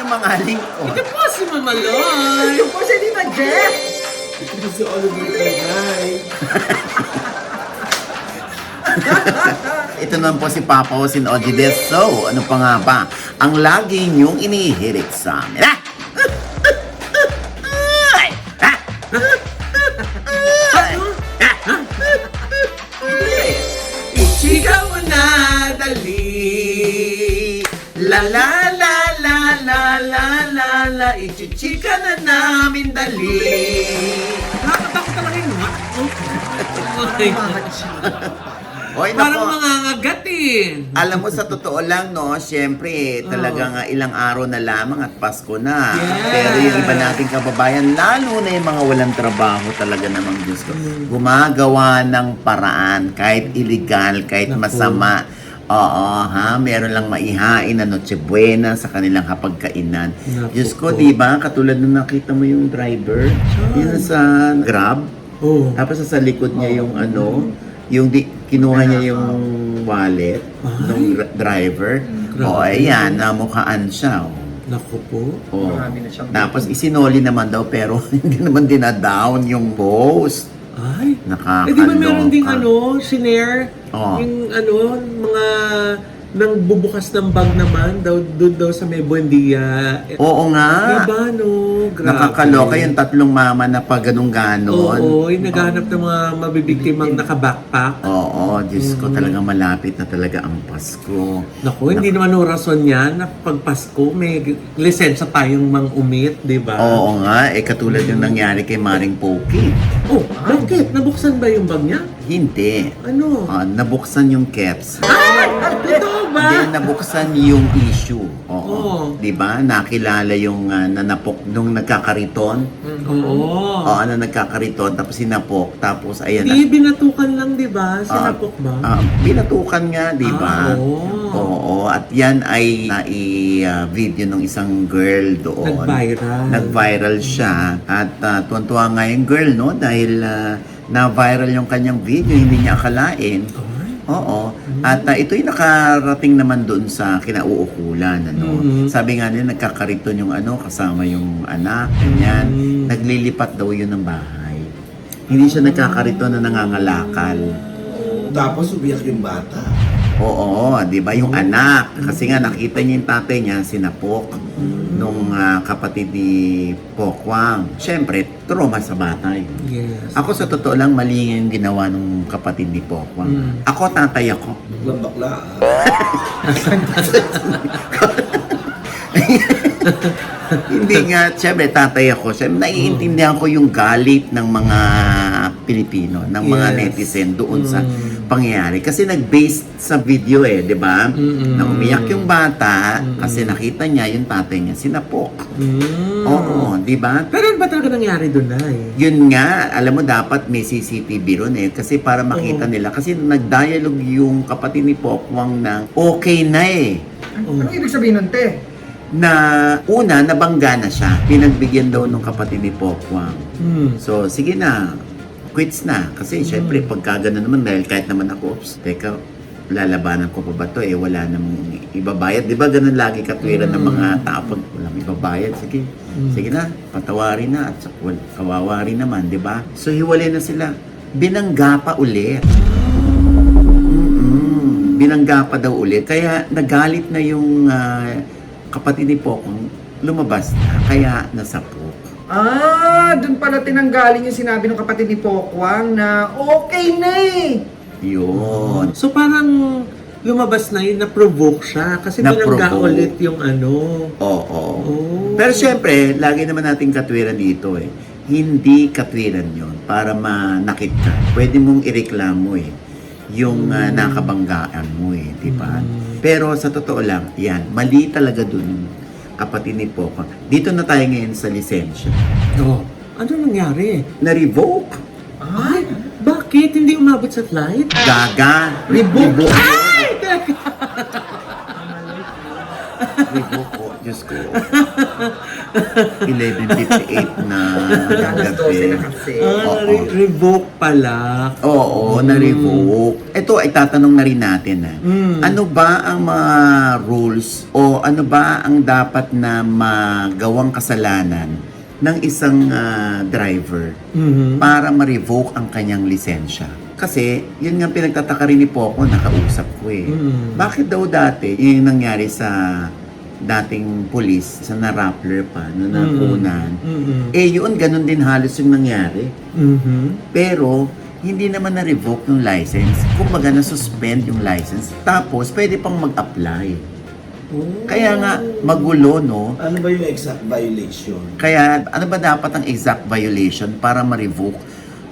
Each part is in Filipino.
mga lingkod. Ito po si Mama Loy. Ito po si Tita Jeff. Ito si Oliver Tagay. Ito naman po si Papa Osin Ojides. So, ano pa nga ba? Ang lagi niyong inihirit sa amin. Ah! Ay! Ah! Ichika mo na, dali. La la la la la la la la. Ichichika na namin, dali. Nakakatakot talaga yun, ha? Oy, Parang nako. mangangagatin. Alam mo, sa totoo lang, no, syempre, talagang ilang araw na lamang at Pasko na. Yes. Pero yung iba nating kababayan, lalo na yung mga walang trabaho talaga namang Diyos ko, gumagawa ng paraan, kahit illegal, kahit Naku. masama. Oo, ha? Meron lang maihain na Noche Buena sa kanilang hapagkainan. Naku Diyos ko, po. di ba? Katulad nung nakita mo yung driver, yun sa Grab, Oh. tapos sa likod niya yung ano, yung kinuha niya yung wallet ng driver. O, ayan, namukhaan siya. Naku po. O. Marami na siyang Tapos isinoli naman daw pero hindi naman dinadown yung post. Ay. Nakakaloka. Eh di ba meron ding sinare? Oo. Yung mga nang bubukas ng bag naman doon daw sa may Buendia. Oo nga. Diba no? Grabe. Nakakaloka yung tatlong mama na pa ganun-ganon. Oo, yung naghanap ng mga mabibiktimang naka-backpack. Oo, Diyos ko, talagang malapit na talaga ang Pasko. Naku, hindi naman no rason yan na pag Pasko may lisensya tayong mang-umit, di ba? Oo nga, katulad yung nangyari kay Maring Poki. Oh, bakit? Nabuksan ba yung bag niya? Hindi. Ano? Nabuksan yung caps. Ay! Totoo ba? Hindi, nabuksan yung issue. Oo. Oo. Di ba? Nakilala yung nanapok nung nagkakariton. Oo. Oo, na nagkakariton, tapos sinapok, tapos ayan na. Hindi, binatukan lang, di ba? Sinapok ba? Binatukan nga, di ba? oo. Oo, at yan ay nai-video ng isang girl doon. Nag-viral. Nag-viral siya. At tuwan-tuwa nga yung girl, no? Dahil na-viral yung kanyang video, hindi niya akalain. Ay. Oo. At ito'y nakarating naman doon sa kinauukulan. Ano? Sabi nga nila, nagkakariton yung kasama yung anak, ganyan. Naglilipat daw yun ng bahay. Hindi siya nagkakariton na nangangalakal. Tapos umiyak yung bata. Oo, di ba? Yung anak. Kasi nga nakita niya yung tatay niya, sinapok nung kapatid ni Pokwang. Siyempre, trauma sa bata yun. Yes. Ako sa totoo lang, mali yung ginawa nung kapatid ni Pokwang. Ako, tatay ako. Baklang bakla. Hindi nga, siyempre, tatay ako. Siyempre, naiintindihan ko yung galit ng mga Pilipino, ng mga Yes. netizen doon sa pangyayari. Kasi nag-based sa video di ba? Na umiyak yung bata kasi nakita niya yung tatay niya sinapok. Oo, di ba? Pero ano ba talaga nangyari doon, Nay? Yun nga, alam mo dapat may CCTV ron kasi para makita nila. Kasi nag-dialogue yung kapatid ni Pokwang na okay na Ano ibig sabihin nun, te? na una, nabangga na siya. Pinagbigyan daw ng kapatid ni Pokwang. So, sige na, quits na. Kasi syempre, pagka gano'n naman, dahil kahit naman ako, teka, lalabanan ko pa ba to wala namang ibabayad. Di ba ganun lagi katwiran ng mga tao pag walang ibabayad? Sige, sige na, patawarin na. At kawawa rin naman, di ba? So, hiwalay na sila. Binangga pa ulit. Binangga pa daw ulit. Kaya nagalit na yung kapatid ni Pokong, lumabas na. Kaya nasapok. Dun pala tinanggaling yung sinabi ng kapatid ni Pokwang na okay na Yun. So parang lumabas na yun, na-provoke siya. Kasi binangga Na-provoke. ulit yung Oo. Oh. Pero syempre, lagi naman nating katwiran dito Hindi katwiran yon para manakit ka. Pwede mong ireklamo yung nakabanggaan mo di ba? Pero sa totoo lang, yan, mali talaga dun kapatid ni Pokwang. Dito na tayo ngayon sa lisensya. Oh. Ano nangyari? Na-revoke. Ay, bakit? Hindi umabot sa flight? Gaga. Revoke. Ay! Teka! Revoke ko, Diyos ko. 11:58 na ng Alas 12 gabi. na kasi. Oo. Revoke pala. Oo, na-revoke. Ito ay tatanong na rin natin. Ano ba ang mga rules o ano ba ang dapat na magawang kasalanan ng isang driver para ma-revoke ang kanyang lisensya? Kasi, yun nga pinagtataka rin ni Poco, nakausap ko eh. Bakit daw dati, yung nangyari sa dating police, sa na-rappler pa, na nakunan, yun, ganun din halos yung nangyari. Pero, hindi naman na-revoke yung license. Kumbaga, na-suspend yung license. Tapos, pwede pang mag-apply. Kaya nga, magulo, no? Ano ba yung exact violation? Kaya, ano ba dapat ang exact violation para ma-revoke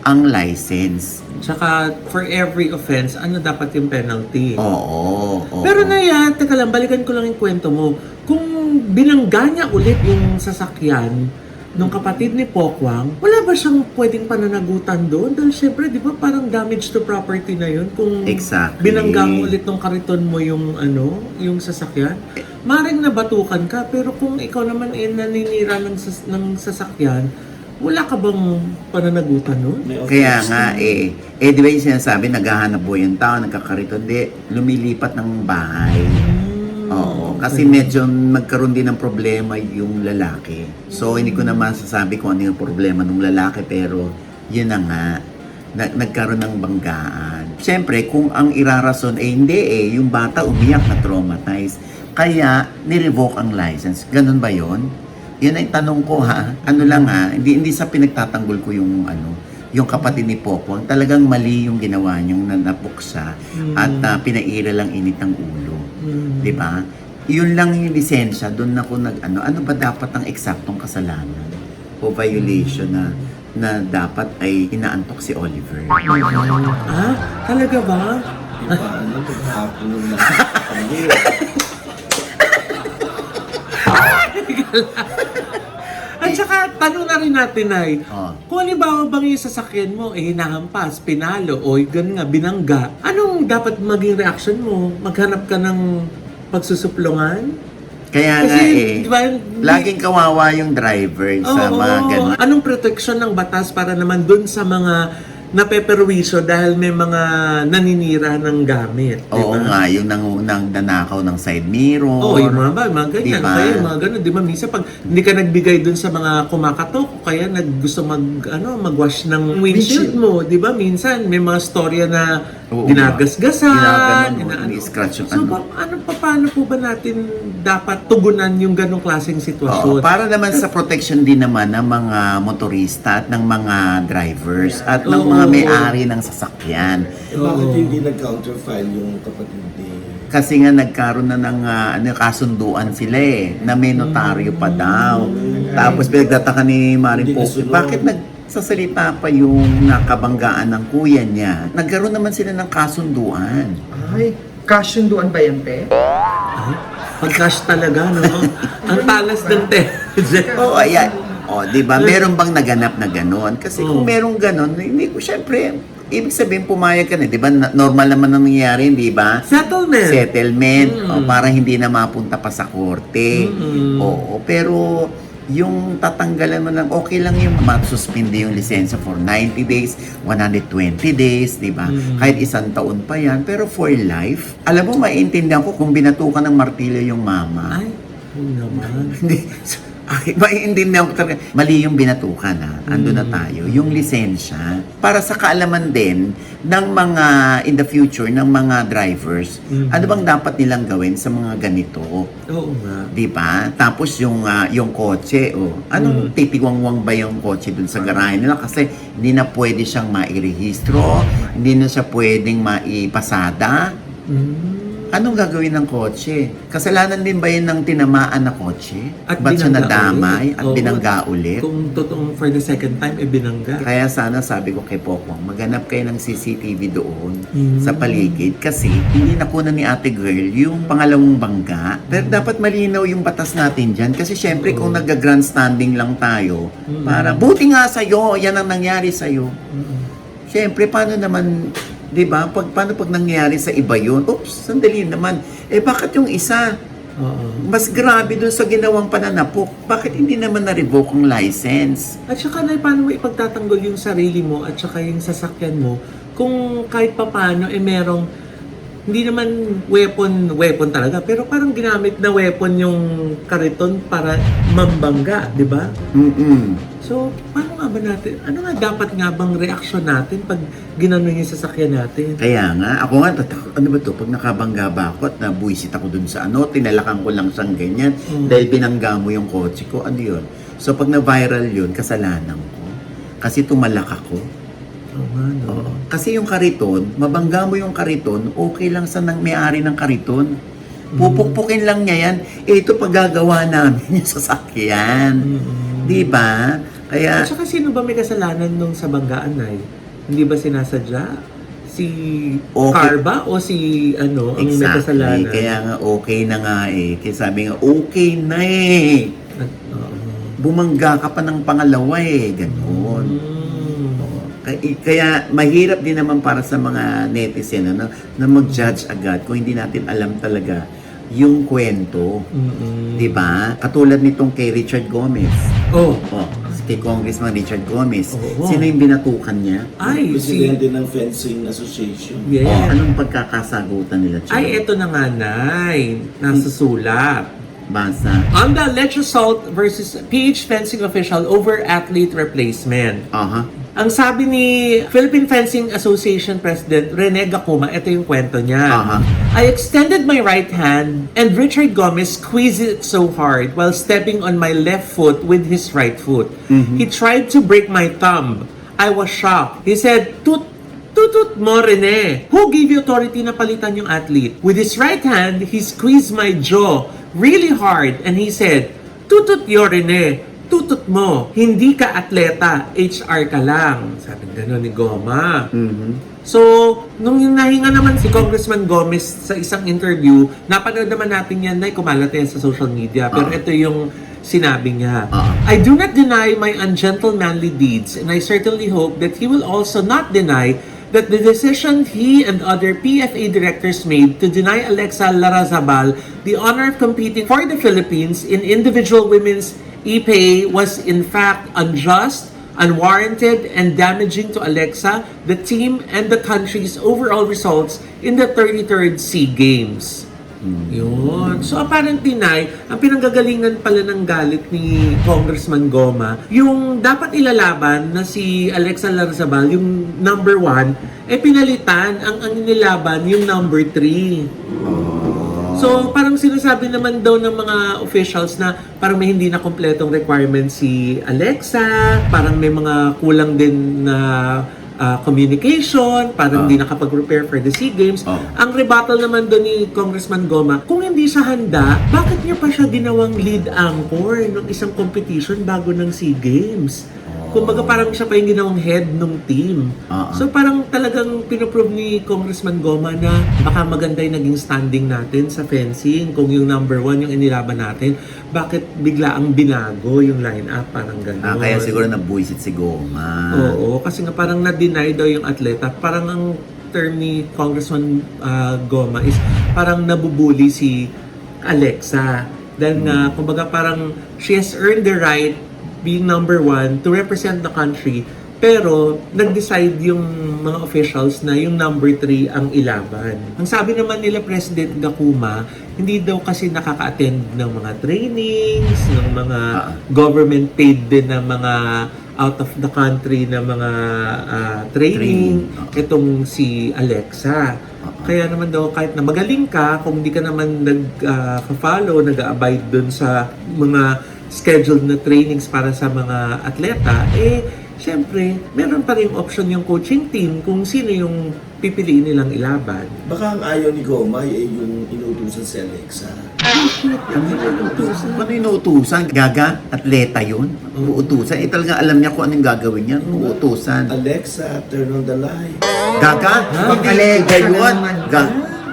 ang license? Tsaka, for every offense, ano dapat yung penalty? Oo. Pero na yan, teka lang, balikan ko lang yung kwento mo. Kung binangga niya ulit yung sasakyan nung kapatid ni Pokwang, wala ba siyang pwedeng pananagutan doon? Dahil syempre, di ba parang damage to property na yun? Kung Exactly. binangga mo ulit nung kariton mo yung yung sasakyan, maring nabatukan ka. Pero kung ikaw naman naninira ng sasakyan, wala ka bang pananagutan nun? May Kaya offense nga na- di ba yung sinasabi, naghahanap buhay ang tao, nagkakarito, lumilipat ng bahay. Oo, kasi medyo nagkaroon din ng problema yung lalaki. So, hindi ko naman sasabi kung ano yung problema ng lalaki, pero yun na nga, nagkaroon ng banggaan. Siyempre, kung ang irarason hindi yung bata umiyak na traumatized, kaya nirevoke ang license. Ganun ba yon? Yun ang tanong ko ha. Ano lang ha, hindi sa pinagtatanggol ko yung yung kapatid ni Pokwang, talagang mali yung ginawa niyong napuksa at pinaira lang init ng ulo. 'Di ba? Yun lang yung lisensya, doon ako ano ba dapat ang eksaktong kasalanan o violation na dapat ay inaantok si Oliver. Ah, talaga ba? Iba, ano, paghapon nung nakakapagod. At saka, tanong na rin natin ay, Oh. kung halimbawa bang yung sasakyan mo, hinahampas, pinalo, o ganun nga, binangga, anong dapat maging reaction mo? Maghanap ka ng pagsusuplungan? Kaya Kasi, nga di ba, laging kawawa yung driver sa mga ganun. Anong proteksyon ng batas para naman dun sa mga napeperwisyo dahil may mga naninira ng gamit? Di Oo ba? nga, yung nanakaw ng side mirror. Oo, yung mga ganyan. Diba? Kaya mga ganun, di ba? Minsan pag hindi ka nagbigay dun sa mga kumakatok, kaya gusto mag-wash ng windshield mo, di ba? Minsan may mga storya na Oo, ginagasgasan, ginaganon, ini-scratch yung So, paano po ba natin dapat tugunan yung ganong klaseng Oo, sitwasyon? para naman sa protection din naman ng mga motorista at ng mga drivers at ng Oo. mga may-ari ng sasakyan. Bakit hindi nag-counterfile yung kapatid ni... Kasi nga nagkaroon na ng kasunduan sila na may notaryo pa daw. Tapos pinagtataka ni Maring Hindi Poco, nasunod. bakit nagsasalita pa yung nakabanggaan ng kuya niya? Nagkaroon naman sila ng kasunduan. Ay, kasunduan ba yan, te? Ay, pag-crash talaga, no? Ang talas ng Oo, ayan. O, di ba? Meron bang naganap na ganon? Kasi kung merong ganon, hindi ko, syempre, ibig sabihin pumayag ka na, di ba? Normal naman ang nangyayari, di ba? Settlement. Settlement. O, para hindi na mapunta pa sa korte. Oo, pero yung tatanggalan mo lang, okay lang yung masuspindi yung lisensya for 90 days, 120 days, di ba? Kahit isang taon pa yan, pero for life, alam mo, maiintindihan ko kung binatukan ng martilyo yung mama. Ay, naman. Hindi. Ay, maiintindihan ko talaga. Mali yung binatukan Ando na tayo. Yung lisensya, para sa kaalaman din ng mga, in the future, ng mga drivers, ano bang dapat nilang gawin sa mga ganito? Oo nga. Di ba? Tapos yung kotse, anong titiwangwang ba yung kotse dun sa garahe nila? Kasi hindi na pwede siyang mairehistro, hindi na siya pwedeng maipasada. Anong gagawin ng kotse? Kasalanan din ba yun ng tinamaan na kotse? At Ba't siya binangga nadamay ulit? at Oo. binangga ulit? Kung totoong for the second time, binangga. Kaya sana sabi ko kay Pokwang, maghanap kayo ng CCTV doon sa paligid kasi hindi nakunan ni ate girl yung pangalawang bangga. Pero dapat malinaw yung batas natin dyan kasi syempre kung nag-grandstanding lang tayo, para buti nga sa'yo, yan ang nangyari sa'yo. Syempre, paano naman, di ba? Paano pag nangyari sa iba yun? Oops, sandali naman. Bakit yung isa, Mas grabe dun sa ginawang pananapok. Bakit hindi naman na-revoke ang license? At saka na paano mo ipagtatanggol yung sarili mo at saka yung sasakyan mo kung kahit papano merong hindi naman weapon talaga, pero parang ginamit na weapon yung kariton para mambangga, di ba? So, paano nga ba natin, ano nga dapat nga bang reaksyon natin pag ginanon yung sasakyan natin? Kaya nga, ako nga, ano ba to, pag nakabangga ba ako at nabuisit ako dun sa tinalakan ko lang siyang ganyan dahil binangga mo yung kotse ko, ano yun? So, pag na-viral yun, kasalanan ko. Kasi tumalak ako. Oo. Kasi yung kariton, mabangga mo yung kariton, okay lang sa may-ari ng kariton. Pupukpukin lang niya yan. Ito paggagawa namin yung sasakyan. Di ba? Kaya, At saka sino ba may kasalanan nung sa banggaan ay? Hindi ba sinasadya? Si car ba o si ang may exactly. kasalanan? Kaya nga okay na nga eh. Kaya sabi nga, okay na eh. Bumangga ka pa ng pangalawa eh. Ganon. Kaya mahirap din naman para sa mga netizen na mag-judge agad kung hindi natin alam talaga yung kwento. Di ba? Katulad nitong kay Richard Gomez. Kay Congressman Richard Gomez. Sino yung binatukan niya? Ay, Presidente ng Fencing Association. Yes. Anong pagkakasagutan nila? Ay, eto na nga, Nay. Nasa sulat. Basa. On the alleged assault versus PH fencing official over athlete replacement. Ang sabi ni Philippine Fencing Association President Rene Gacuma, ito yung kwento niya. I extended my right hand and Richard Gomez squeezed it so hard while stepping on my left foot with his right foot. He tried to break my thumb. I was shocked. He said, Tutut mo, Rene. Who gave you authority na palitan yung athlete? With his right hand, he squeezed my jaw really hard and he said, Tutut yo, Rene. Tutut mo. Hindi ka atleta. HR ka lang. Sabi gano'n ni Goma. So, nung nahinga naman si Congressman Gomez sa isang interview, napanood naman natin yan na kumalat yan sa social media. Pero ito yung sinabi niya. I do not deny my ungentlemanly deeds and I certainly hope that he will also not deny that the decision he and other PFA directors made to deny Alexa Larazabal the honor of competing for the Philippines in individual women's e-pay was in fact unjust, unwarranted, and damaging to Alexa, the team, and the country's overall results in the 33rd SEA Games. Yun. So apparently, Nay, ang pinanggagalingan pala ng galit ni Congressman Goma, yung dapat ilalaban na si Alexa Larazabal, yung number 1, pinalitan ang inilaban yung number 3. So, parang sinasabi naman daw ng mga officials na parang may hindi na kompletong requirement si Alexa, parang may mga kulang din na communication, parang hindi nakapag-prepare for the SEA Games. Ang rebuttal naman doon ni Congressman Goma, kung hindi siya handa, bakit niya pa siya ginawang lead anchor ng isang competition bago ng SEA Games? Kumbaga parang siya pa yung ginawang head ng team. So parang talagang pinoprove ni Congressman Goma na baka maganda yung naging standing natin sa fencing. Kung yung number 1 yung inilaban natin, bakit bigla ang binago yung lineup? Parang gano'n. Kaya siguro nabuisit si Goma. Oo, kasi nga parang na-deny daw yung atleta. Parang ang term ni Congressman Goma is parang nabubuli si Alexa. Dahil nga, kumbaga parang she has earned the right being number 1 to represent the country, pero nag-decide yung mga officials na yung number 3 ang ilaban. Ang sabi naman nila President Gacuma, hindi daw kasi nakaka-attend ng mga trainings, ng mga government paid din na mga out of the country na mga training. Itong si Alexa. Kaya naman daw kahit na magaling ka, kung hindi ka naman nag-follow, nag-abide dun sa mga scheduled na trainings para sa mga atleta, syempre, meron pa rin option yung coaching team kung sino yung pipiliin nilang ilaban. Baka ang ayaw ni Goma yung inutusan si Alexa. Ano inuutusan? Gaga? Atleta yun? Uutusan? Talaga alam niya kung anong gagawin niya. Uutusan. Alexa, turn on the light. Gaga? Hindi, Alexa yun. naman.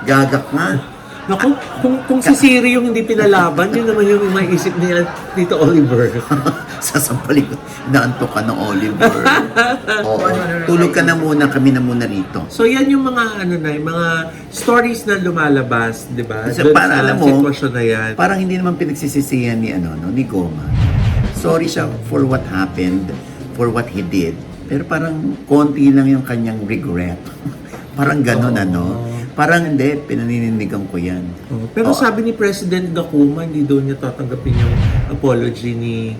Gagak nga. Naku, kung si Siri yung hindi pinalaban, yun naman yung maiisip niya Tito Oliver. Sasampalin ko, naantok ka ng Oliver. Oo, tulog ka na muna, kami na muna rito. So yan yung mga yung mga stories na lumalabas, 'di ba? Kasi Doon para sa alam mo, sitwasyon na yan. parang hindi naman pinagsisisihan ni Goma. Sorry siya for what happened, for what he did. Pero parang konti lang yung kanyang regret. Parang ganun, Parang hindi, pinaninindigan ko yan. Pero sabi ni President Gakuma, hindi daw niya tatanggapin yung apology ni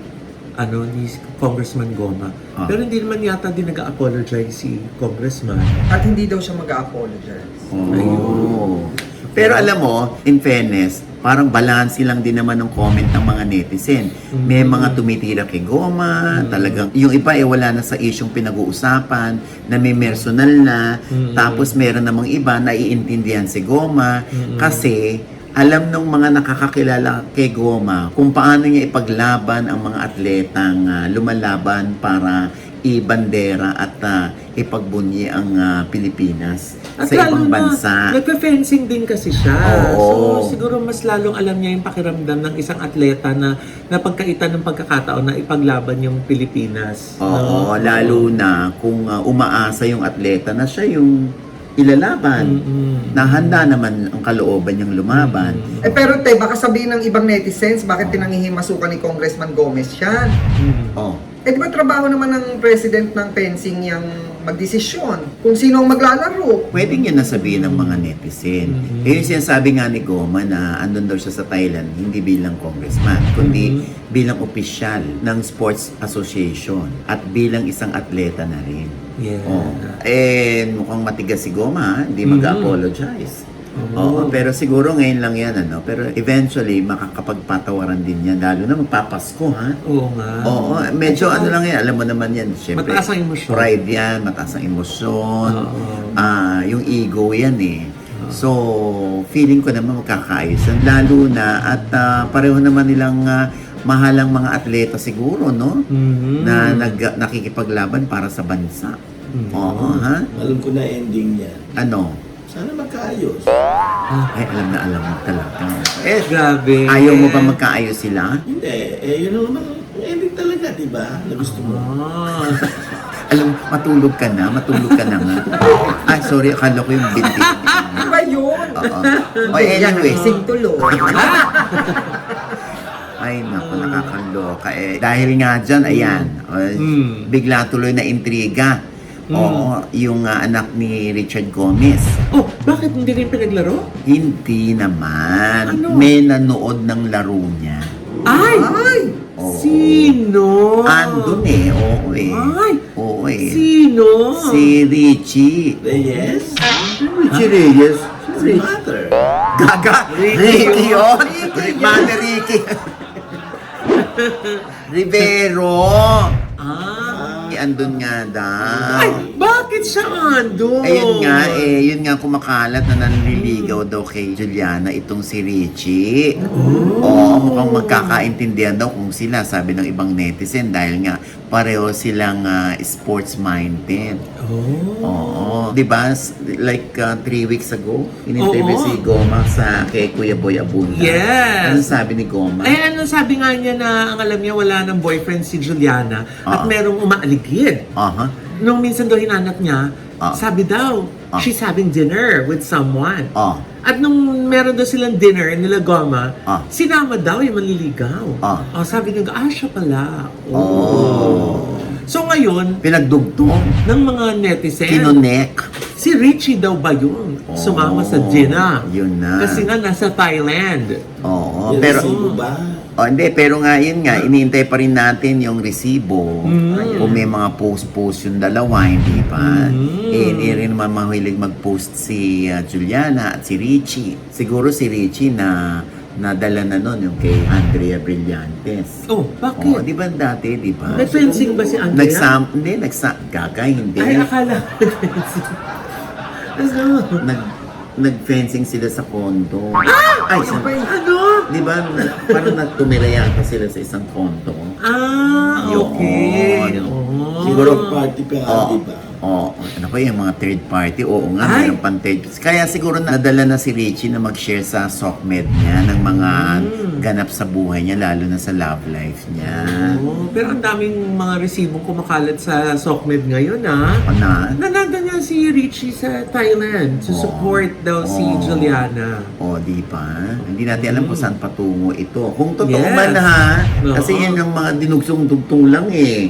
Congressman Goma. Pero hindi naman yata din nag-apologize si Congressman. At hindi daw siya mag-apologize. Oh. Pero alam mo, in fairness, parang balance lang din naman ng comment ng mga netizen. May mga tumitira kay Goma, talagang, yung iba wala na sa isyong pinag-uusapan, na may personal na, tapos meron namang iba na iintindihan si Goma, kasi alam ng mga nakakakilala kay Goma kung paano niya ipaglaban ang mga atletang lumalaban para ibandera at ipagbunyi ang Pilipinas At sa ibang lalo bansa. nagpe-fencing din kasi siya. Oo. So siguro mas lalong alam niya yung pakiramdam ng isang atleta na napagkaitan ng pagkakataon na ipaglaban yung Pilipinas. Oo, lalo na kung umaasa yung atleta na siya yung ilalaban. Na handa naman ang kalooban niyang lumaban. Pero baka sabihin ng ibang netizens, bakit pinangihimasukan ni Congressman Gomez yan? Oh. Di ba trabaho naman ng president ng fencing yung magdesisyon kung sino ang maglalaro? Pwede niya nasabihin ng mga netizen. Eh, yung sinasabi nga ni Goma na andun daw siya sa Thailand, hindi bilang congressman, kundi bilang opisyal ng sports association at bilang isang atleta na rin. Yeah. Oh. Mukhang matigas si Goma, hindi mag-apologize. Oo, pero siguro ngayon lang yan, Pero eventually, makakapagpatawaran din yan, lalo na magpapasko, ha? Oo nga. Oo, medyo lang yan, alam mo naman yan, syempre. Mataas ang emosyon. Pride yan, mataas ang emosyon. Yung ego yan, So, feeling ko naman magkakaayos yan, lalo na, at pareho naman nilang mahalang mga atleta siguro, no? Na nakikipaglaban para sa bansa. Oo, ha? Alam ko na ending niya. Ano? Sana magkaayos. Ay, alam mo talaga. Grabe. Ayaw mo ba magkaayos sila? Hindi. Yun ang naman, ending talaga, di ba? Na gusto mo. Alam, matulog ka na nga. Ay, sorry, akala ko yung binti. Di ba yun? Oo. O, anyway. Sing tuloy. Ay, naku, nakakaloka. Dahil nga dyan, ayan, bigla tuloy na intriga. Oo, yung anak ni Richard Gomez. Oh, bakit hindi rin pinaglaro? Hindi naman. Ano? May nanood ng laro niya. Ay! Oo. Sino? Andun Ay! Oo Sino? Si Richie. Reyes? Richie Reyes. What's the matter? Gaga! Ricky yun! Mother Ricky! Rivero! Andun nga daw. Ay, bakit siya andun? Yun nga kumakalat na nanliligaw daw kay Juliana itong si Richie. Oo, mukhang magkakaintindihan daw kung sila, sabi ng ibang netizen, dahil nga pareho silang sports-minded. Oo. Diba? Like 3 weeks ago, in-interview si Goma kay Kuya Boy Abunda. Yes. Ano sabi ni Goma? Ano sabi nga niya na ang alam niya wala ng boyfriend si Juliana at merong umaaligid. Aha. Nung minsan daw hinanap niya, sabi daw, she's having dinner with someone. At nung meron daw silang dinner nila Goma, sinama daw yung manliligaw. Sabi niya, siya pala. So ngayon, Pinagdugtong. ng mga netizen, Kinonek. si Richie daw ba yun? Sumama sa dinner. Yun na. Kasi nga nasa Thailand. Oo. Yung Pero, resibo ba? hindi, pero nga yun nga, iniintay pa rin natin yung resibo. Kung may mga post-post yung dalawa, hindi pa. Hindi rin naman mahilig mag-post si Juliana at si Richie. Siguro si Richie na nadala na nun yung kay Andrea Brillantes. Oh, bakit? Di ba dati, di ba? Nag-fencing ba si Andrea? Gagay, hindi. Ay, akala. Ano? Nag-fencing sila sa kondo. Ay, Ano? di ba, parang tumira yata sila sa isang kondo. Okay. Yun. Oh. Siguro, Party pa nga, di ba? Ano ko yung mga third party? Oo nga, Ay! mayroon pang third. Kaya siguro nadala na si Richie na mag-share sa SOCMED niya ng mga ganap sa buhay niya, lalo na sa love life niya. Oh, pero ang daming mga resibong kumakalat sa SOCMED ngayon, ha? Nananda niya si Richie sa Thailand to support daw si Juliana. Di ba? Hindi natin alam kung saan patungo ito. Kung totoo Yes. man ha, kasi Oo. yun yung mga dinugsong-dugtong lang eh.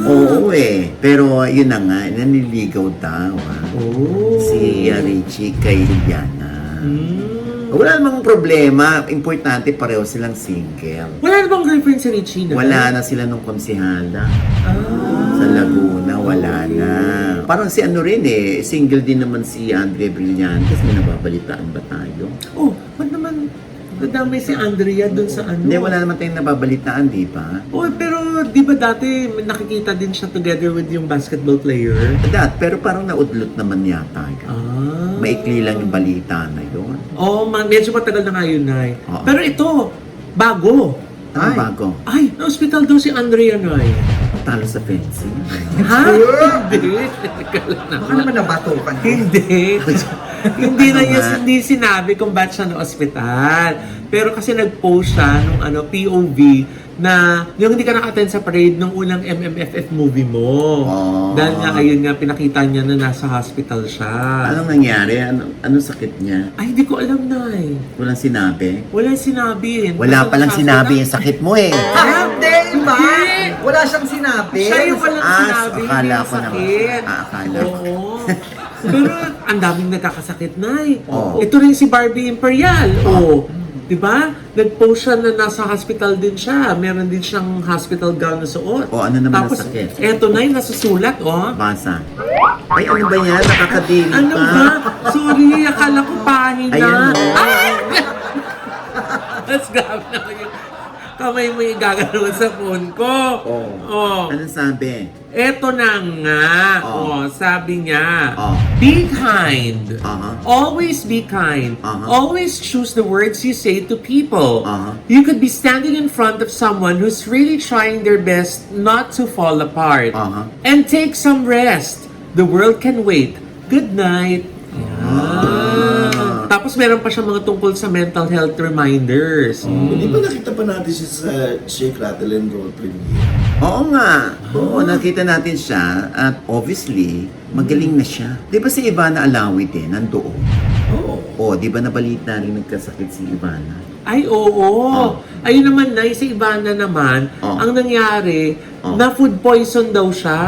Oo eh. Pero yun na nga, naniligaw daw ha. Oh. Si Richie kay Juliana. Mm. Wala namang problema. Importante pareho silang single. Wala na bang girlfriend si Richie na? Wala na sila nung konsihala. Sa Laguna, wala na. Parang si ano rin eh, single din naman si Andre Brillantes. May nababalitaan ba tayo? Oh, ba't naman nadamay si Andrea dun sa ano? Hindi, wala naman tayong nababalitaan, di ba? Oh, pero di ba dati nakikita din siya together with yung basketball player? Pero parang naudlot naman yata yun. Maikli lang yung balita na yun. Oh, medyo matagal na nga yun, Nay. Oo. Pero ito, bago. Ano bago? Ay, na-hospital daw si Andrea, Nay. Talo sa fencing. Ha? Hindi. Baka naman nabatukan. Hindi. Hindi na Ano niya nga? hindi sinabi kung ba't siya na ospital. Pero kasi nag-post siya nung POV na yung hindi ka naka-attend sa parade nung unang MMFF movie mo. Oh. Dahil nga, ayun nga, pinakita niya na nasa hospital siya. Anong nangyari? Anong sakit niya? Ay, hindi ko alam, Nay. Walang sinabi? Walang sinabi. Wala Basta palang sabi sinabi na- yung sakit mo eh. Hindi, iba. Hindi. Wala siyang sinabi. Siya yung walang sinabi, akala hindi yung ko naman. sakit. Akala ko. Oo. Pero ang daming nagkakasakit, Nay. Oo. Ito rin si Barbie Imperial. Oh. Di ba? Nag-post siya na nasa hospital din siya. Meron din siyang hospital gown na suot. Ano naman ang Tapos, sakit? eto na yung nasusulat, oh. Basa. Ay, ano ba yan? Nakakadiri Ano pa. ba? Sorry, akala ko pahina. Ayan, oh. Ay! Mas grabe naman yung kamay mo yung gagano'n sa phone ko. Oh. Anong sabi? Eto na nga. Oh. Sabi niya. Oh. Be kind. Uh-huh. Always be kind. Uh-huh. Always choose the words you say to people. Uh-huh. You could be standing in front of someone who's really trying their best not to fall apart. Uh-huh. And take some rest. The world can wait. Good night. Tapos meron pa siya mga tungkol sa mental health reminders. Hindi ba nakita pa natin siya sa Shake, Rattle and Roll premiere? Oo nga. Oo, nakita natin siya at obviously, magaling na siya. Di ba si Ivana Alawi din, nandoon? Oo. Di ba nabalita rin nagkasakit si Ivana? Ay, oo. Ayun naman, Nay, si Ivana naman, ang nangyari, na food poison daw siya.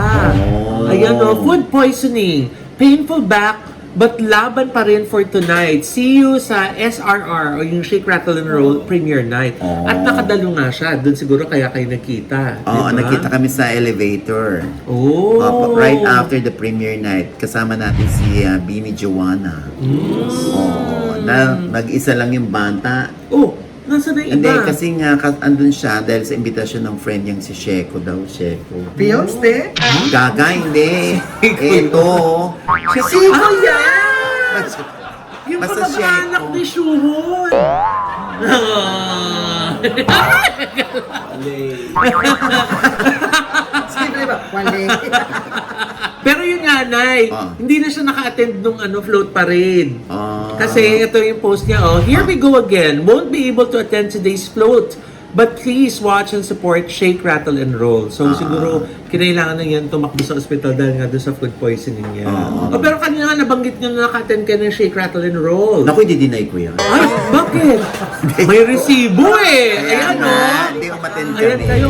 Ayan, food poisoning. Painful back, but laban pa rin for tonight. See you sa SRR o yung Shake, Rattle and Roll premiere night. At nakadalo nga siya. Doon siguro kaya kayo nagkita. Oo, diba? nakita kami sa elevator. Oh. Right after the premiere night, kasama natin si Bini Joanna. Nag-isa lang yung banta. Oh, nasa na yung Hindi, iba? kasi nga, andun siya dahil sa imbitasyon ng friend niyang si Sheko daw, Sheko. Pills, te? Gaga, hindi. Ito. Sino yan? Yung Basta kamag-anak Sheko. ni Shuhon. Sino ba? Wale. Pero yun nga, Nay, hindi na siya naka-attend nung float parade. Kasi ito yung post niya, here we go again. Won't be able to attend today's float. But please watch and support Shake, Rattle and Roll. So siguro, kinailangan na yan tumakbo sa ospital dahil nga doon sa food poisoning niya. Pero kanina nga nabanggit niya na naka-attend ka ng Shake, Rattle and Roll. Naku, hindi-deny ko yan. Ay, bakit? May resibo eh. Ayan, Hindi, umattend kami. Ayan kayo,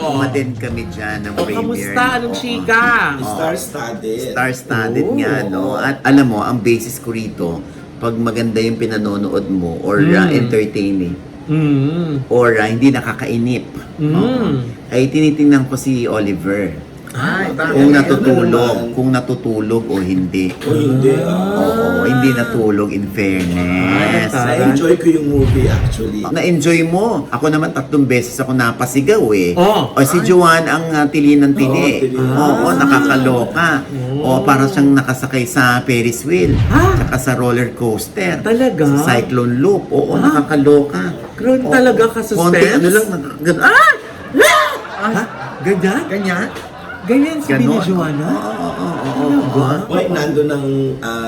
Umattend kami dyan ng premiere. Kamusta? Anong chika? Star-studded. Star-studded nga, no? At alam mo, ang basis ko rito, pag maganda yung pinanonood mo or entertaining, or hindi nakakainip, ay tinitingnan ko si Oliver. Ay, Kung bakit? natutulog o hindi. O hindi. Oo, hindi natulog in fairness. Na-enjoy ko yung movie actually. Na-enjoy mo. Ako naman 3 beses ako napasigaw eh. Oh. O si Juan ang tili ng tili. Oo, tili. Oo, nakakaloka. O parang siyang nakasakay sa Ferris wheel. Tsaka sa roller coaster. Talaga? Sa cyclone loop. Oo, nakakaloka. Grabe Oo. talaga ka-suspense? Konti ano lang. Ha? Ganyan? Ganyan? Ganyan si Bini Joanna? Oo. Wait, nandun ng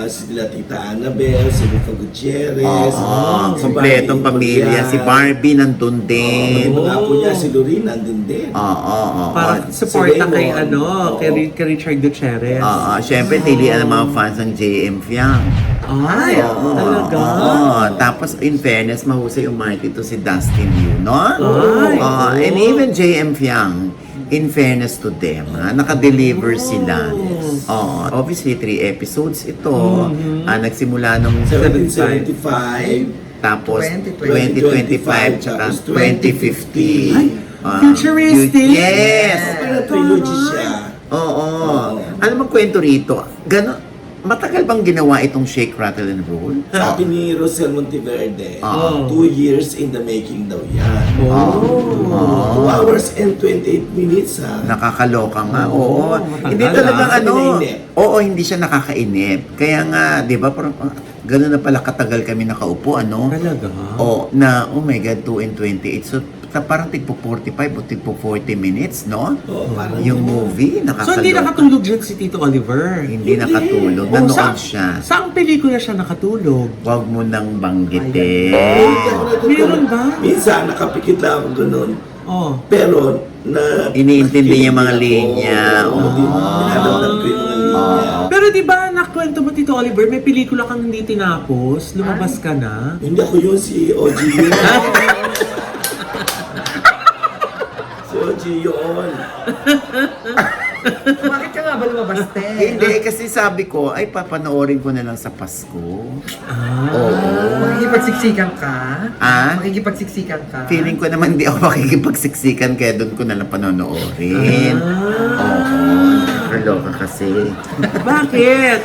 sila Tita Annabel, si Rico Gutierrez. Oo, si kompletong Barbie pamilya. Imorial. Si Barbie nandun din. Yung mga apo niya, si Lorene, nandun din. Oo. Para suporta kay Raymond. kay Richard Gutierrez. Oo, syempre, tilian ng mga fans ng JM Fiang. Ay, talaga? Oo. Tapos, in fairness, mahusay umarte ito si Dustin Yu, no? Ay, Oo. And even JM Fiang, in fairness to them, naka-deliver sila. Oo. Obviously, 3 episodes ito. Nagsimula nung 1775. tapos 2025, 2025, tsaka tapos 2050. Ay, futuristic. Yes! Pero trilogy siya. Oo. Ano bang kwento rito? Matagal bang ginawa itong Shake, Rattle, and Roll? Sabi ni Rosel Monteverde, Ah. 2 years in the making daw yan. Oh. 2 hours and 28 minutes ha. Nakakaloka nga. Oo. matagal, Hindi talagang ah. ano. Nakakainip. Oo, hindi siya nakakainip. Kaya nga, di ba, parang gano'n na pala katagal kami nakaupo, ano? Talaga? Oh my God, 2 and 28. So, parang tigpo 45 o tigpo 40 minutes, no? Oo, parang Yung movie, So, nakakaloka. hindi nakatulog dyan si Tito Oliver? Hindi nakatulog. Oh, Nanood siya. Saang pelikula siya nakatulog? Huwag mo nang banggitin. Hindi ako natutulog. Meron ba? Minsan, nakapikit lang ako ganun. Oh. Pero, Iniintindi niya mga linya. Oo. Pinadamdam ko yung mga linya. Pero di ba nakwento mo Tito Oliver, may pelikula kang hindi tinapos, lumabas ka na? Hindi ako yun, si OG yun. Si OG yun. Bakit ka nga ba lumabas, te? Hindi, kasi sabi ko, ay papanoorin ko na lang sa Pasko. Oo. Makikipagsiksikan ka? Ah? Makikipagsiksikan ka? Feeling ko naman hindi ako makikipagsiksikan, kaya doon ko na lang panonoorin. Oo. Kaloka kasi. Bakit?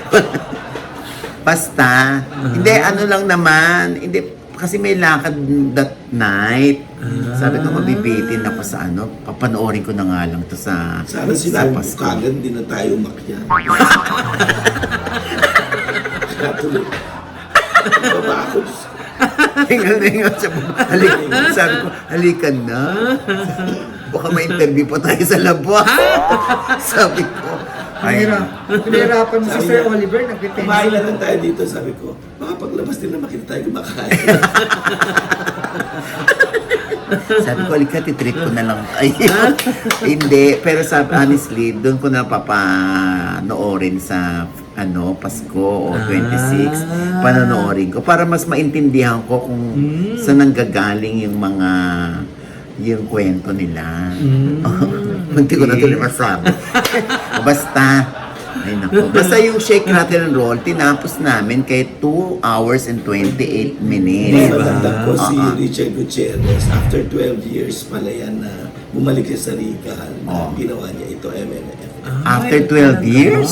Basta, hindi, ano lang naman, hindi, kasi may lakad that night. Sabi ko, mabibitin ako sa ano, papanoorin ko na nga lang to sa Sana sinabi ko Pasko. kagad, hindi na tayo umakyat. Kaya tuloy. Baba ako. Diyos ko. Hingal na hingal siya. Sabi ko, halikan na. Baka ma-interview pa tayo sa labas. Sabi ko, ay, Pinahirapan mo si Sabi Sir niya, Oliver, nagpipensya. Kumain na lang tayo dito, sabi ko. Baka paglabas din na makita tayo kumakain. sabi ko, halika, titrip ko na lang tayo. Hindi, pero sabi, honestly, doon ko na papanoorin sa Pasko o 26, panonoorin ko para mas maintindihan ko kung saan nanggagaling yung kwento nila. Hindi ko na tuloy masabi. Basta, ay nako. Basta yung Shake, Rattle, and Roll, tinapos namin kay 2 hours and 28 minutes. Matandang ko si Richard Gutierrez. After 12 years pala yan na bumalik siya sa Regal na ginawa niya ito, MNF. After 12 years?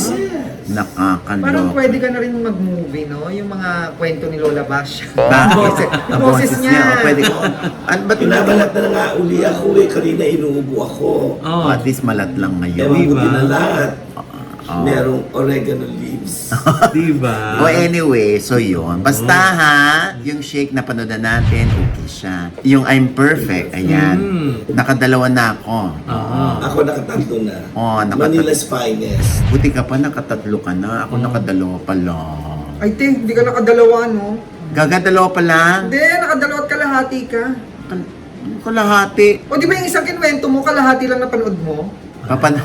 Parang Nakakaloka. pwede ka na rin mag-movie, no? Yung mga kwento ni Lola Bash. Bakit? Ang boses niya. Pwede ko. Ba't Pinabalat na nga uli ako eh. Kanina inuubo ako. Oh. At least malat lang Ewan ngayon. ko Diba? dinalat. Merong oregano leaves. Diba? O anyway, so yun. Basta ha, yung Shake na panood na natin, okay siya. Yung I'm Perfect, ayan. Nakadalawa na ako. Ako nakatatlo na. Oh, nakatatlo. Manila's Finest. Buti ka pa, nakatatlo ka na. Ako nakadalawa pa lang. Ay, te, hindi ka nakadalawa, no? Gagadalawa pa lang? Hindi, nakadalawa at kalahati ka. Kalahati. O di ba yung isang kinwento mo, kalahati lang napanood mo? Papan...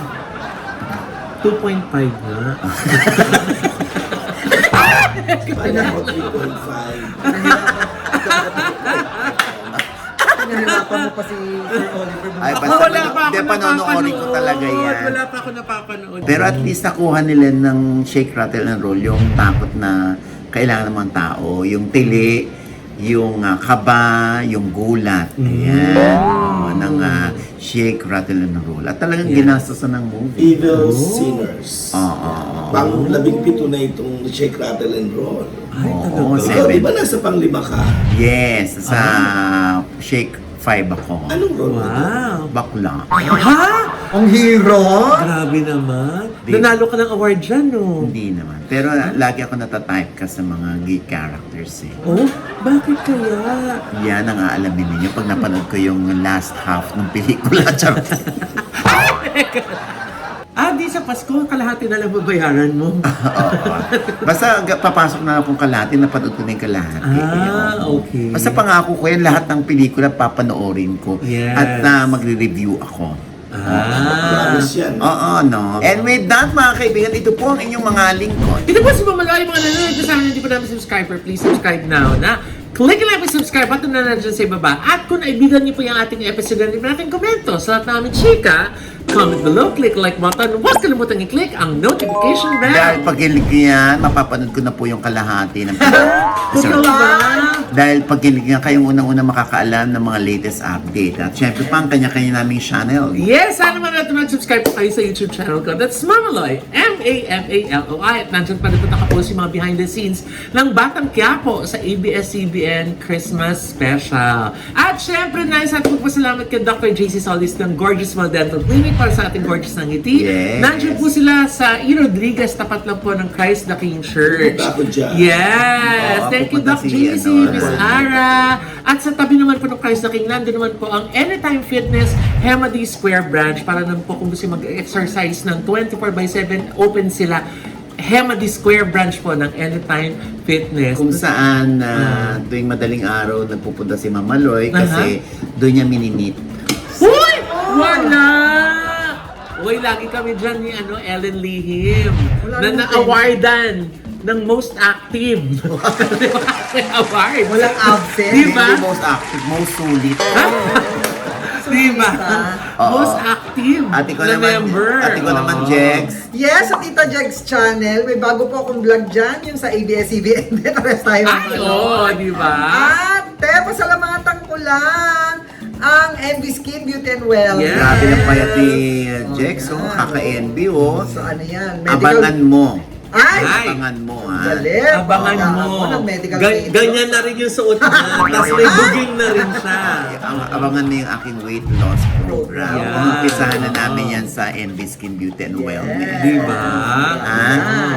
2.5 na. Paano ako 3.5? Pinahirapan mo pa si Sir Oliver. Ay, basta hindi, panonoorin ko talaga yan. Wala pa ako napapanood. Pero at least nakuha nila ng Shake, Rattle, and Roll yung takot na kailangan ng mga tao. Yung tili, yung kaba, yung gulat. Ayan. Ng Shake, Rattle, and Roll. At talagang ginastosan ng movie. Evil Sinners. Pang 17 na itong Shake, Rattle, and Roll. Oo, Ikaw, di 7. ba nasa panglima ka? Yes, sa Shake 5 ako. Anong role mo? Wow. Bakla. Ha? Ang hero! Grabe naman. Di- Nanalo ka ng award dyan, no? Hindi naman. Pero lagi ako natatype ka sa mga gay characters eh. Oh, bakit kaya? Yan ang aalamin ninyo pag napanood ko yung last half ng pelikula. Charot. Di sa Pasko, kalahati na lang babayaran mo. Oo. Basta papasok na akong kalahati, napanood ko na yung kalahati. Okay. Basta pangako ko yan, lahat ng pelikula papanoorin ko. Yes. At magre-review ako. Promise yan. Oo, no. And with that, mga kaibigan, ito po ang inyong mga lingkod. Ito po si Mamaloy, mga nanonood sa amin, hindi pa namin subscriber, please subscribe now na. Click lang yung subscribe button na nandiyan sa ibaba. At kung naibigan niyo po yung ating episode na natin komento sa lahat namin chika, comment below, click like button, huwag kalimutan i-click ang notification bell. Dahil pag kilig yan, mapapanood ko na po yung kalahati ng Totoo ba? Dahil pag kilig yan, kayong unang-unang makakaalam ng mga latest update. At syempre pa, ang kanya-kanya naming channel. Yes, sana naman natin mag-subscribe po kayo sa YouTube channel ko. That's Mamaloy, M-A-M-A-L-O-I. At nandiyan pa rin po nakapost yung mga behind the scenes ng Batang Quiapo sa ABS-CBN Christmas Special. At syempre, nice at magpasalamat kay Dr. JC Solis ng Gorgeous Smile Dental Clinic para sa ating gorgeous ng ngiti. Yes. Nandiyan po sila sa E. Rodriguez, tapat lang po ng Christ the King Church. Pupunta ako dyan. Yes! Oo, Thank you, pupunta Doc si, JC, Miss Ara. At sa tabi naman po ng Christ the King, nandun naman po ang Anytime Fitness Hemady Square Branch para naman po kung gusto mag-exercise ng 24/7, open sila. Hemady Square Branch po ng Anytime Fitness. Kung saan tuwing madaling araw nagpupunta si Mamaloy kasi doon niya mininit. Uy! Wala! Uy, lagi kami dyan ni Ellen Lihim na na-awardan ng most active. Di ba? May award. Walang absent. Di ba? Hindi most active, most sulit. Di ba? Oo. Most active Ate ko na naman, member. ate ko naman, Oo. Jex. Yes, sa Tita Jegs channel, may bago po akong vlog dyan, yung sa ABS-CBN. Pares tayo. Ay, oo, di ba? Ate, pasalamatan ko lang ang NB Skin Beauty and Wellness. Yes. Grabe ng payat ni Jex, Oo oh, nga. kaka-NB, oh. So ano yan? Abangan mo. Ay! Abangan mo, ha? Galit. Abangan Baka mo. ako ng medical aid. Ganyan na rin yung suot niya. Tapos may buging na rin siya. Abangan mo yung aking weight loss program. Yeah. Umpisahan na namin yan sa NB Skin Beauty and Wellness. Di ba?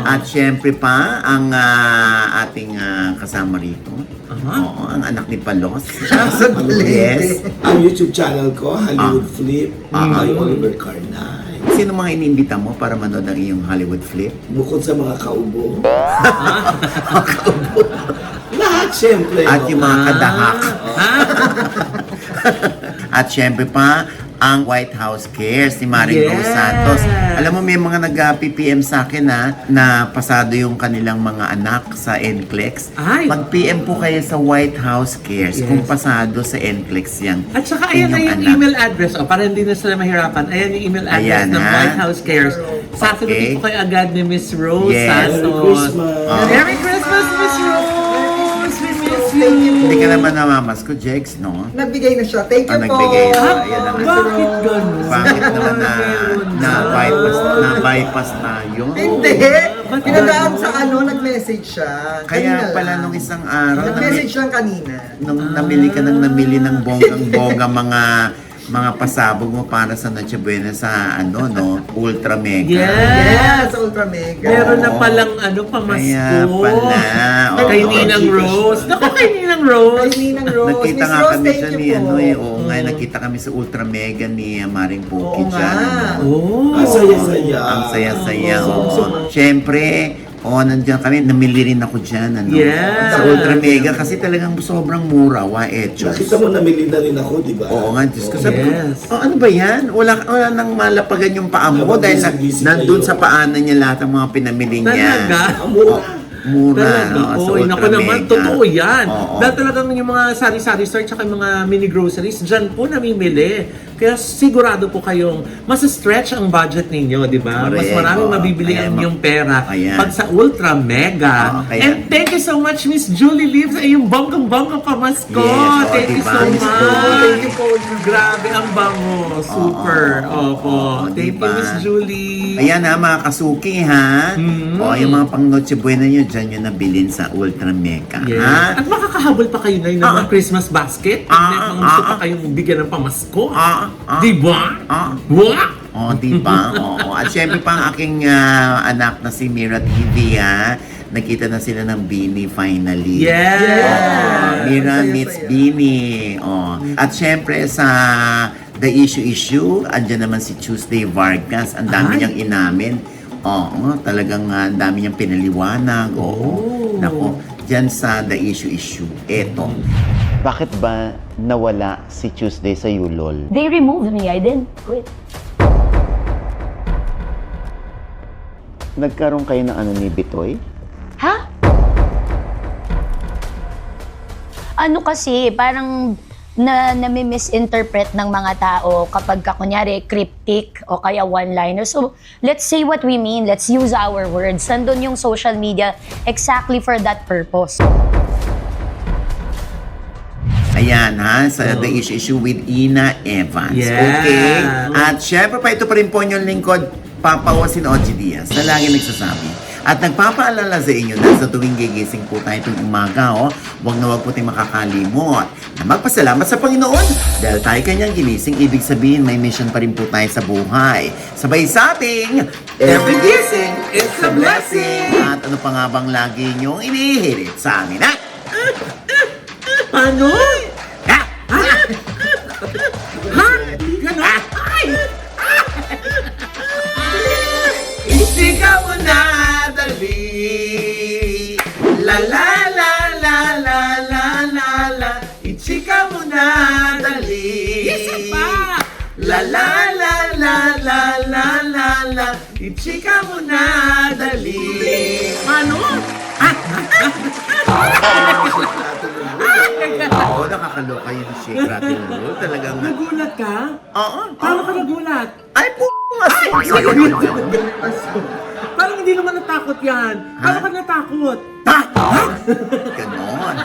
At syempre pa, ang ating kasama rito. Oo, ang anak ni Palos. Yes. Ang YouTube channel ko, Hollywood Flip, by Oliver Carnay. Sino mga iniimbita mo para manood ng iyong Hollywood Flip? Bukod sa mga kaubo. Lahat, syempre. At yung mga kadahak. At syempre pa, ang White House Cares ni Maring Rose Yes. Santos. Alam mo, may mga nag-PPM sa akin na pasado yung kanilang mga anak sa NCLEX. Ay. Mag-PM po kayo sa White House Cares Yes. kung pasado sa NCLEX yan. At saka ayan na Inyong yung anak. email address. Para hindi na sila mahirapan. Ayan yung email address Ayan, ng ha? White House Cares. Sasagutin Okay. ko kayo agad ni Miss Rose Yes. Santos. Merry Christmas. Merry Christmas, Miss Rose! We miss Thank you you! Hindi ka naman namamas ko, Jex, no? Nagbigay na siya. Thank you po. Nagbigay na. Ayan na nga. Bakit ganun? Bakit naman Meron na-bypass tayo? Hindi. Ba't Pinadaan ganun? sa nag-message siya. Kaya Kanina pala lang. nung isang araw, Nag-message lang kanina. nung namili ng bonggang-bongga mga pasabog mo para sa Noche Buena sa Ultra Mega. Yes! Yes, Ultra Mega. Meron na palang pamasko. Kaya pala. Oo. Kay Ninang Rose. Naku, kay Ninang Rose. Ay, Ninang Rose. Nakita Miss nga Rose, kami thank siya you ni po. Oo nga, nakita kami sa Ultra Mega ni Maring Puki Oo dyan. nga. Oh. Ang saya-saya. Ang saya-saya. Oo. Oo. Siyempre, nandiyan kami, namili rin ako dyan. Yes. Sa Ultra Mega kasi talagang sobrang mura, hechos. Nakita mo, namili na rin ako, di ba? Oo nga, Diyos ko. Sabi ko, Yes. ano ba yan? Wala nang malapagan yung paa mo Habang dahil busy-busy nandun kayo. sa paanan niya lahat ng mga pinamili niya. Talaga? Ang mura. Mura. Talaga? Sa Oy, Ultra naku naman, Mega. totoo yan. Oo. Dahil talagang yung mga sari-sari store tsaka yung mga mini groceries, dyan po namimili. Kaya sigurado po kayong mas-stretch ang budget ninyo, di ba? Mas Correct. maraming Oo. mabibili Ayan, ang inyong pera Ayan. pag sa Ultra Mega. Oo, kaya- And thank you so much, Miss Julie Lim, sa iyong bonggang-bonggang pamasko. Yes, Thank you diba? so Miss much. Julie. Thank you po. Grabe ang bango. Super. Opo. Thank you, diba? Miss Julie. Ayan ha, mga kasuki ha. Mm. O, yung mga pang Noche Buena nyo, dyan nyo nabilin sa Ultra Mega. Yes. Ha? At makakahabol pa kayo na ng mga Christmas basket. Pag may mga gusto pa kayong bigyan ng pamasko. Ah, ah. Di ba? Ah. Wah! Oh, di ba? Oo. At syempre pa ang aking anak na si Mira TV, nakita na sila ng Bini finally. Yeah! Mira Saya, meets saya. Bini. Oh. At syempre sa The Issue, andyan naman si Tuesday Vargas. Ang dami niyang inamin. Oo, talagang ang dami niyang pinaliwanag. Oo. Nako, dyan sa The Issue. Eto. Bakit ba nawala si Tuesday sa Yulol? They removed me. I didn't quit. Nagkaroon kayo ng ano ni Bitoy? Ha? Ano kasi, parang nami-misinterpret ng mga tao kapag kunyari cryptic o kaya one-liner. So, let's say what we mean. Let's use our words. Nandun yung social media exactly for that purpose. Ayan sa The Issue with Ina Evans. Yeah. Okay? At syempre pa ito pa rin po inyong lingkod, Papa Wasin Oji Diaz, na lagi nagsasabi. At nagpapaalala sa inyo na sa tuwing gigising po tayo itong umaga, huwag na huwag po tayong makakalimot na magpasalamat sa Panginoon dahil tayo kanyang ginising. Ibig sabihin, may mission pa rin po tayo sa buhay. Sabay sa ating every gising is a blessing. At ano pa nga bang lagi niyong inihirit sa amin, ha? Paano? Ha? Ha? Ganon? Ay! Isigaw mo na dali. La la la la la la la la. Isigaw mo na dali. Isa pa. La la la la la la la la. Isigaw mo na dali. Ano? Oo, nakakaloka yung shake, rattle, roll. Talagang... Nagulat ka? Oo. Paano ka nagulat? Ay, Parang hindi naman natakot yan. Paano ka natakot? Ganon.